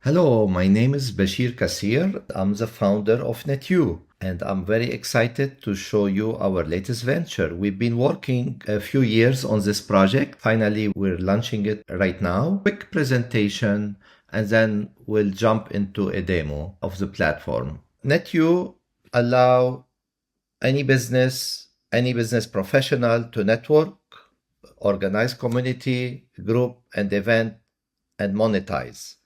Hello, my name is Bashir Kassir. I'm the founder of NetU, and I'm very excited to show you our latest venture. We've been working a few years on this project. Finally, we're launching it right now. Quick presentation, and then we'll jump into a demo of the platform. NetU allow any business professional to network, organize community, group, and event, and monetize.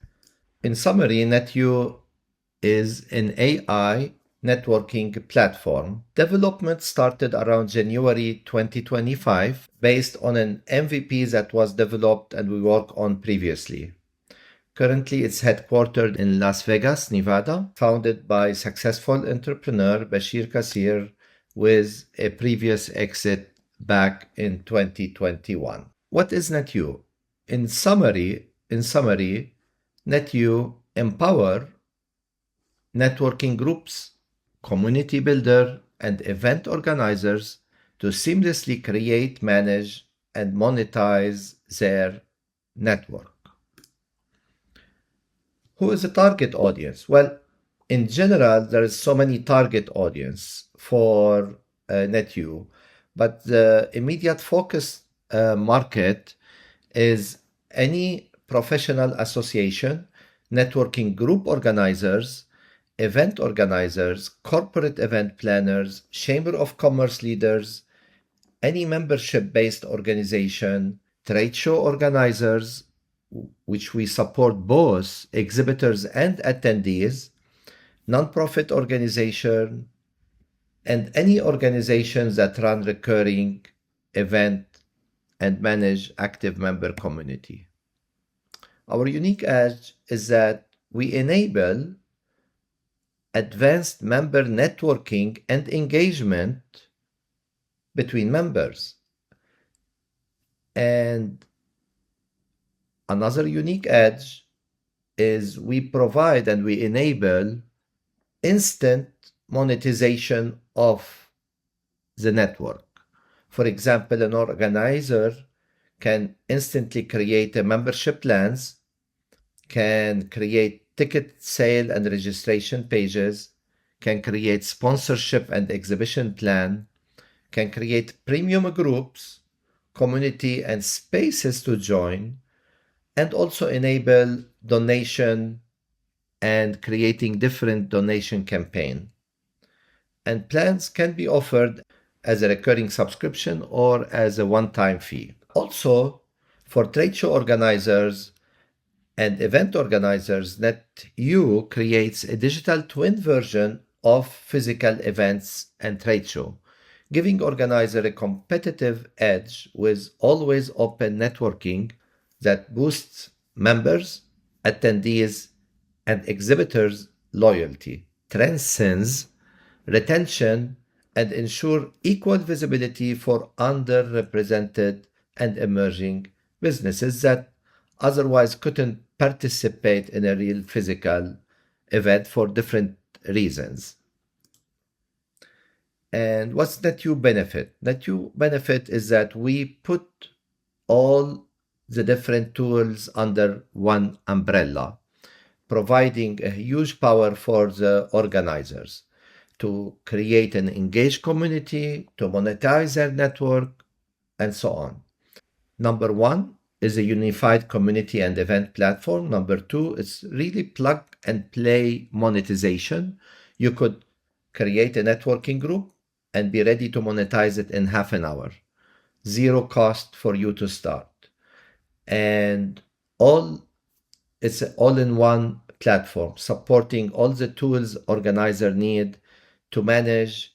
In summary, NetU is an AI networking platform. Development started around January 2025 based on an MVP that was developed and we worked on previously. Currently, it's headquartered in Las Vegas, Nevada, founded by successful entrepreneur Bashir Kassir with a previous exit back in 2021. What is NetU? In summary, NetU empower networking groups, community builder, and event organizers to seamlessly create, manage, and monetize their network. Who is the target audience? Well, in general, there is so many target audience for NetU, but the immediate focus market is any professional association, networking group organizers, event organizers, corporate event planners, chamber of commerce leaders, any membership-based organization, trade show organizers, which we support both exhibitors and attendees, nonprofit organization, and any organizations that run recurring event and manage active member community. Our unique edge is that we enable advanced member networking and engagement between members. And another unique edge is we provide and we enable instant monetization of the network. For example, an organizer can instantly create a membership plans, can create ticket sale and registration pages, can create sponsorship and exhibition plan, can create premium groups, community and spaces to join, and also enable donation and creating different donation campaign. And plans can be offered as a recurring subscription or as a one-time fee. Also, for trade show organizers and event organizers, NetU creates a digital twin version of physical events and trade show, giving organizer a competitive edge with always open networking that boosts members, attendees, and exhibitors' loyalty, transcends retention, and ensure equal visibility for underrepresented and emerging businesses that otherwise couldn't participate in a real physical event for different reasons. And what's NetU benefit? NetU benefit is that we put all the different tools under one umbrella, providing a huge power for the organizers to create an engaged community, to monetize their network, and so on. Number one is a unified community and event platform. Number two is really plug and play monetization. You could create a networking group and be ready to monetize it in half an hour. Zero cost for you to start. And it's an all-in-one platform supporting all the tools organizer need to manage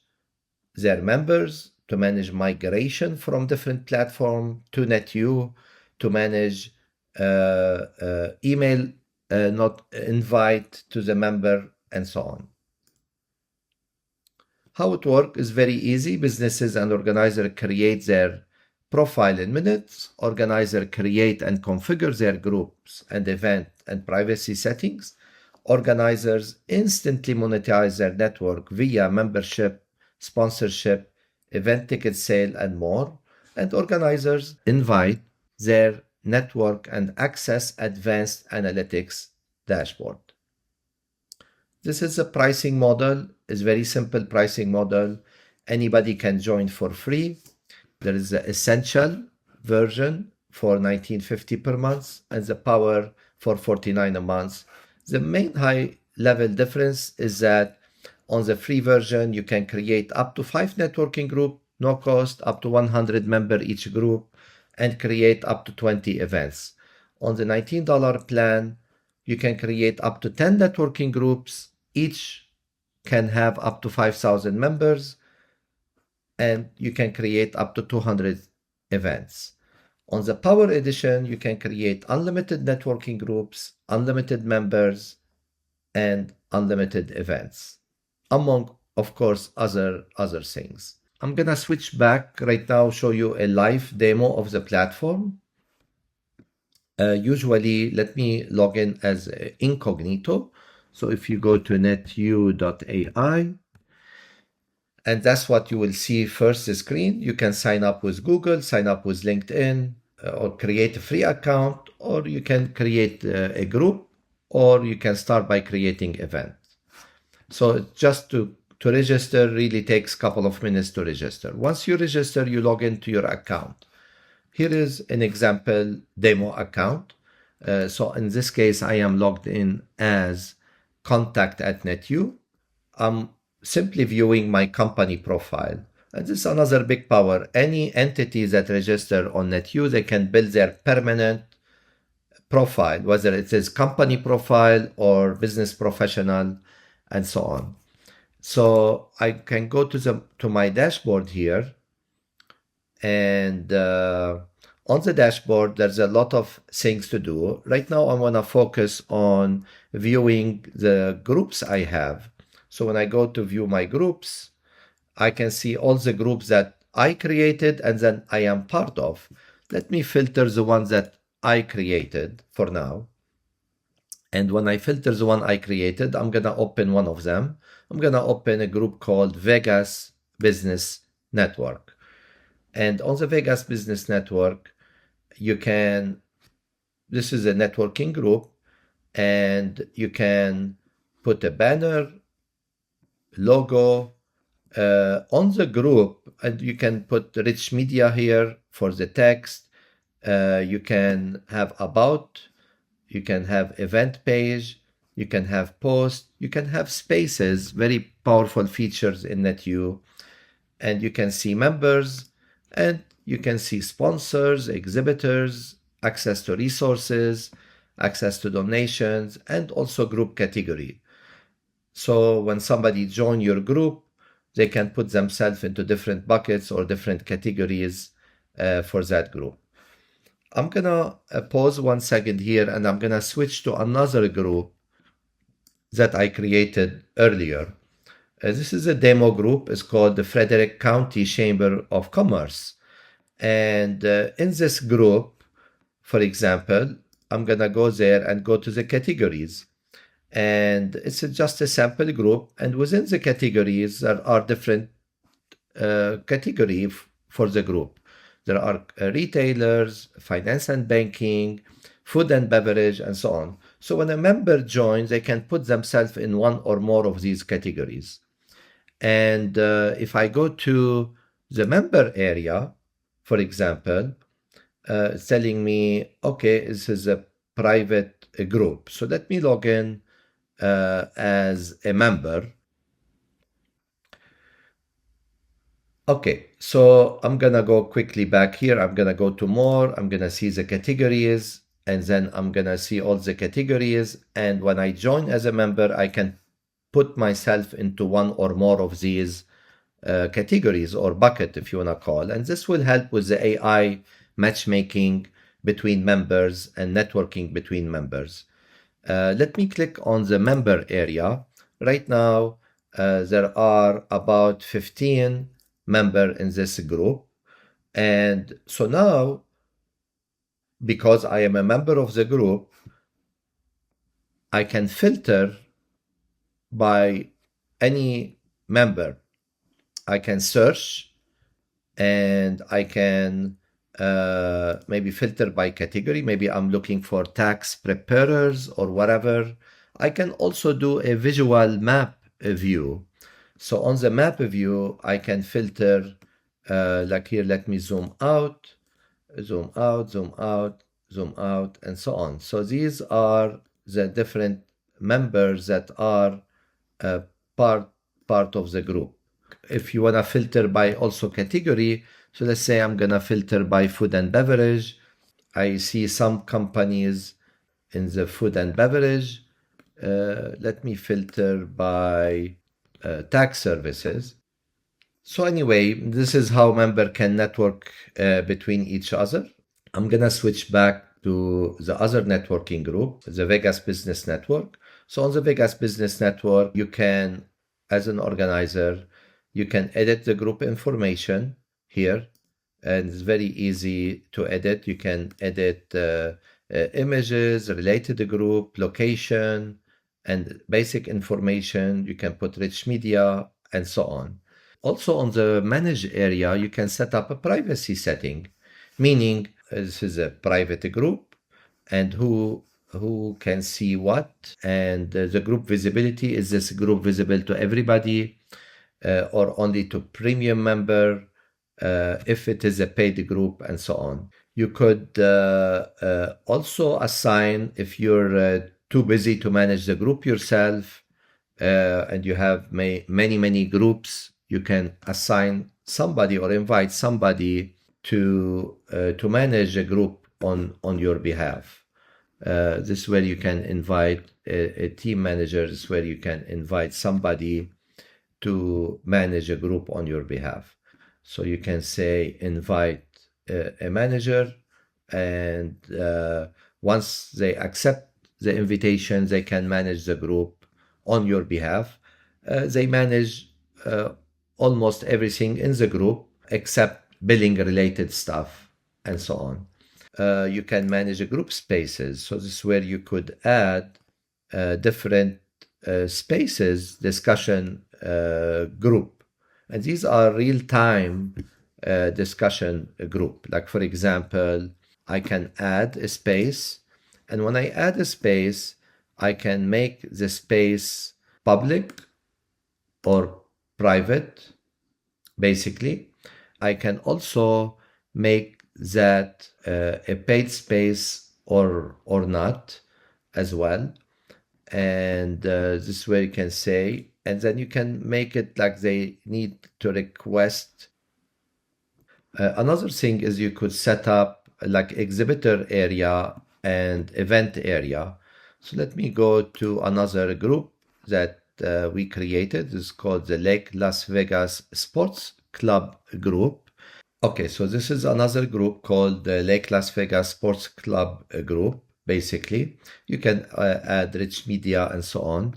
their members, to manage migration from different platform to NetU, to manage email not invite to the member, and so on. How it works is very easy. Businesses and organizers create their profile in minutes. Organizer create and configure their groups and event and privacy settings. Organizers instantly monetize their network via membership, sponsorship, event ticket sale, and more. And organizers invite their network and access advanced analytics dashboard. This is a pricing model. It's a very simple pricing model. Anybody can join for free. There is the essential version for $19.50 per month and the power for $49 a month. The main high level difference is that on the free version, you can create up to 5 networking groups, no cost, up to 100 members each group, and create up to 20 events. On the $19 plan, you can create up to 10 networking groups. Each can have up to 5,000 members, and you can create up to 200 events. On the Power Edition, you can create unlimited networking groups, unlimited members, and unlimited events, among, of course, other things. I'm gonna switch back right now, show you a live demo of the platform. Usually, let me log in as incognito. So if you go to netu.ai, and that's what you will see first the screen. You can sign up with Google, sign up with LinkedIn, or create a free account, or you can create a group, or you can start by creating event. So just to register really takes a couple of minutes to register. Once you register, you log into your account. Here is an example demo account. So in this case, I am logged in as contact at NetU. I'm simply viewing my company profile. And this is another big power. Any entity that register on NetU, they can build their permanent profile, whether it is company profile or business professional and so on. So I can go to my dashboard here, and on the dashboard, there's a lot of things to do. Right now, I want to focus on viewing the groups I have. So when I go to view my groups, I can see all the groups that I created and then I am part of. Let me filter the ones that I created for now. And when I filter the one I created, I'm going to open one of them. I'm going to open a group called Vegas Business Network. And on the Vegas Business Network, this is a networking group, and you can put a banner, logo on the group, and you can put rich media here for the text. You can have about, you can have event page, you can have post, you can have spaces, very powerful features in NetU, and you can see members, and you can see sponsors, exhibitors, access to resources, access to donations, and also group category. So when somebody joins your group, they can put themselves into different buckets or different categories for that group. I'm gonna pause 1 second here, and I'm gonna switch to another group that I created earlier. This is a demo group. It's called the Frederick County Chamber of Commerce. And in this group, for example, I'm gonna go there and go to the categories. And it's just a sample group. And within the categories, there are different categories for the group. There are retailers, finance and banking, food and beverage, and so on. So when a member joins, they can put themselves in one or more of these categories. And if I go to the member area, for example, it's telling me, okay, this is a private group. So let me log in as a member. Okay, so I'm gonna go quickly back here. I'm gonna go to more. I'm gonna see the categories, and then I'm gonna see all the categories. And when I join as a member, I can put myself into one or more of these categories or bucket, if you wanna call. And this will help with the AI matchmaking between members and networking between members. Let me click on the member area. Right now, there are about 15 members in this group. And so now, because I am a member of the group, I can filter by any member. I can search, and I can maybe filter by category. Maybe I'm looking for tax preparers or whatever. I can also do a visual map view. So on the map view, I can filter, like here, let me zoom out, zoom out, zoom out, zoom out, and so on. So these are the different members that are uh, part part of the group. If you want to filter by also category, so let's say I'm gonna filter by food and beverage. I see some companies in the food and beverage. Let me filter by tax services. So anyway, this is how member can network between each other. I'm gonna switch back to the other networking group, the Vegas Business Network. So on the Vegas Business Network, you can, as an organizer, you can edit the group information here, and it's very easy to edit. You can edit images related to the group, location, and basic information. You can put rich media and so on. Also on the manage area, you can set up a privacy setting, meaning this is a private group and who can see what, and the group visibility, is this group visible to everybody or only to premium member, if it is a paid group, and so on. You could also assign, if you're too busy to manage the group yourself and you have many groups, you can assign somebody or invite somebody to manage a group on your behalf. This is where you can invite a team manager. This is where you can invite somebody to manage a group on your behalf. So you can say invite a manager, and once they accept the invitation, they can manage the group on your behalf. They manage almost everything in the group except billing related stuff and so on. You can manage a group spaces. So this is where you could add different spaces, discussion group. And these are real-time discussion group. Like for example, I can add a space, and when I add a space, I can make the space public or private, basically. I can also make that a paid space or not as well. And this is where you can say, and then you can make it like they need to request. Another thing is you could set up like exhibitor area and event area. So let me go to another group that we created. It's called the Lake Las Vegas Sports Club group. Okay, so this is another group called the Lake Las Vegas Sports Club group. Basically, you can add rich media and so on.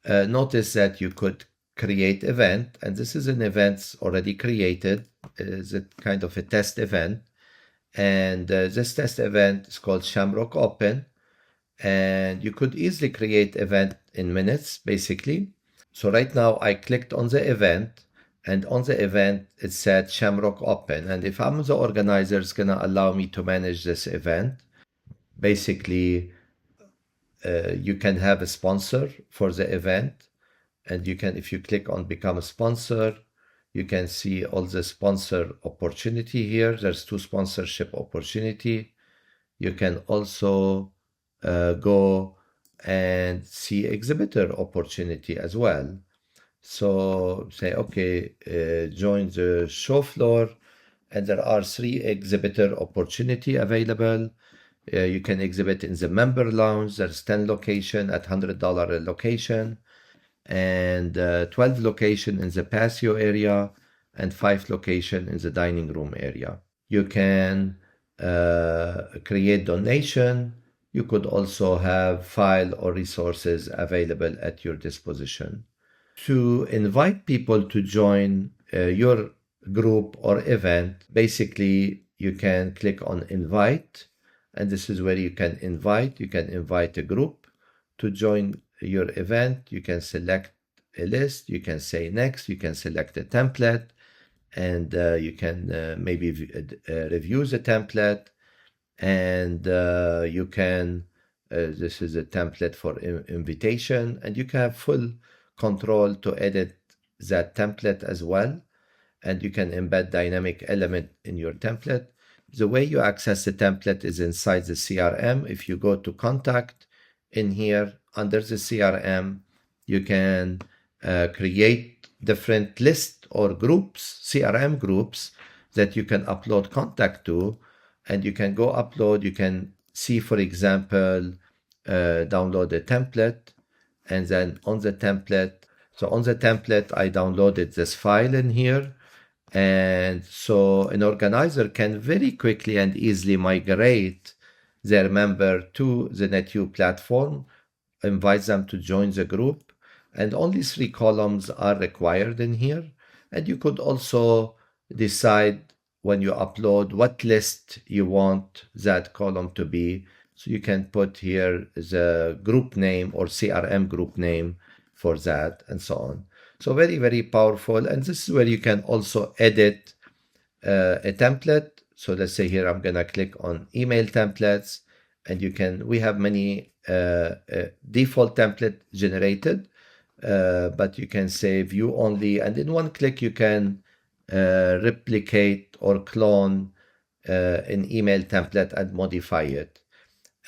Notice that you could create event, and this is an event already created. It's a kind of a test event, and this test event is called Shamrock Open, and you could easily create event in minutes, basically. So right now I clicked on the event, and on the event it said Shamrock Open, and if I'm the organizer, it's gonna allow me to manage this event. Basically, you can have a sponsor for the event, and you can, if you click on become a sponsor, you can see all the sponsor opportunity here. There's 2 sponsorship opportunity. You can also go and see exhibitor opportunity as well. So say, okay, join the show floor, and there are 3 exhibitor opportunity available. You can exhibit in the member lounge. There's 10 location at $100 a location, and 12 location in the patio area, and 5 location in the dining room area. You can create donation. You could also have file or resources available at your disposition. To invite people to join your group or event, basically you can click on invite, and this is where you can invite. You can invite a group to join your event. You can select a list. You can say next. You can select a template. and you can maybe review the template, and you can this is a template for invitation, and you can have full control to edit that template as well, and you can embed dynamic element in your template. The way you access the template is inside the CRM. If you go to contact in here under the CRM, you can create different lists or groups, CRM groups, that you can upload contact to, and you can go upload. You can see, for example, download a template, and then on the template, so on the template, I downloaded this file in here. And so an organizer can very quickly and easily migrate their member to the NetU platform, invite them to join the group, and only 3 columns are required in here. And you could also decide when you upload what list you want that column to be. So you can put here the group name or CRM group name for that, and so on. So very, very powerful. And this is where you can also edit a template. So let's say here I'm gonna click on email templates, and we have many default template generated, but you can say view only, and in one click you can replicate or clone an email template and modify it.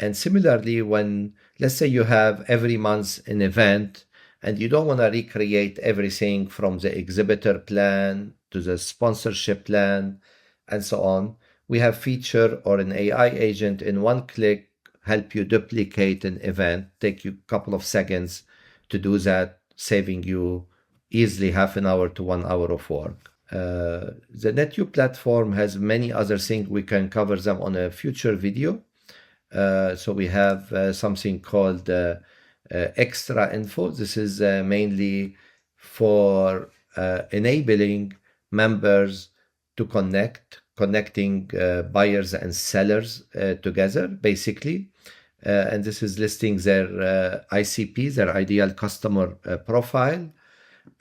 And similarly, when let's say you have every month an event, and you don't want to recreate everything from the exhibitor plan to the sponsorship plan and so on, we have feature or an AI agent in one click help you duplicate an event, take you a couple of seconds to do that, saving you easily half an hour to 1 hour of work. The NetU platform has many other things. We can cover them on a future video. So we have something called extra info. This is mainly for enabling members to connecting buyers and sellers together, basically. And this is listing their ICP, their ideal customer profile.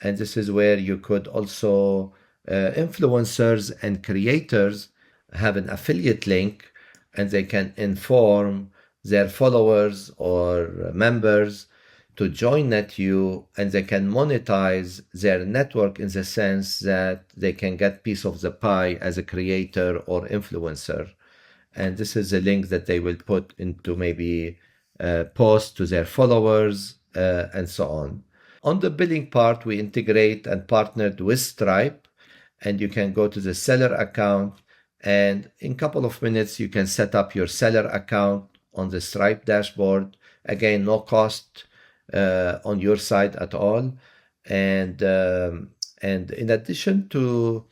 And this is where you could also, influencers and creators have an affiliate link, and they can inform their followers or members to join NetU, and they can monetize their network in the sense that they can get piece of the pie as a creator or influencer. And this is a link that they will put into maybe post to their followers and so on. On the billing part, we integrate and partnered with Stripe, and you can go to the seller account, and in a couple of minutes you can set up your seller account on the Stripe dashboard. Again, no cost on your side at all. And in addition to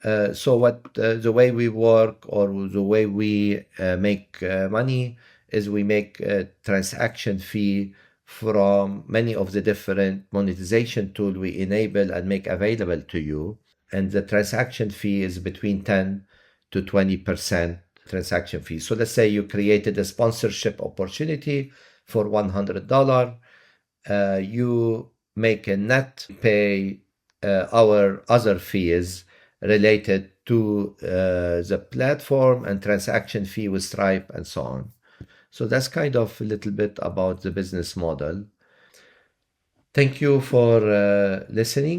the way we work, or the way we make money, is we make a transaction fee from many of the different monetization tools we enable and make available to you. And the transaction fee is between 10 to 20% transaction fee. So let's say you created a sponsorship opportunity for $100. You make a net pay our other fees related to the platform and transaction fee with Stripe and so on. So that's kind of a little bit about the business model. Thank you for listening.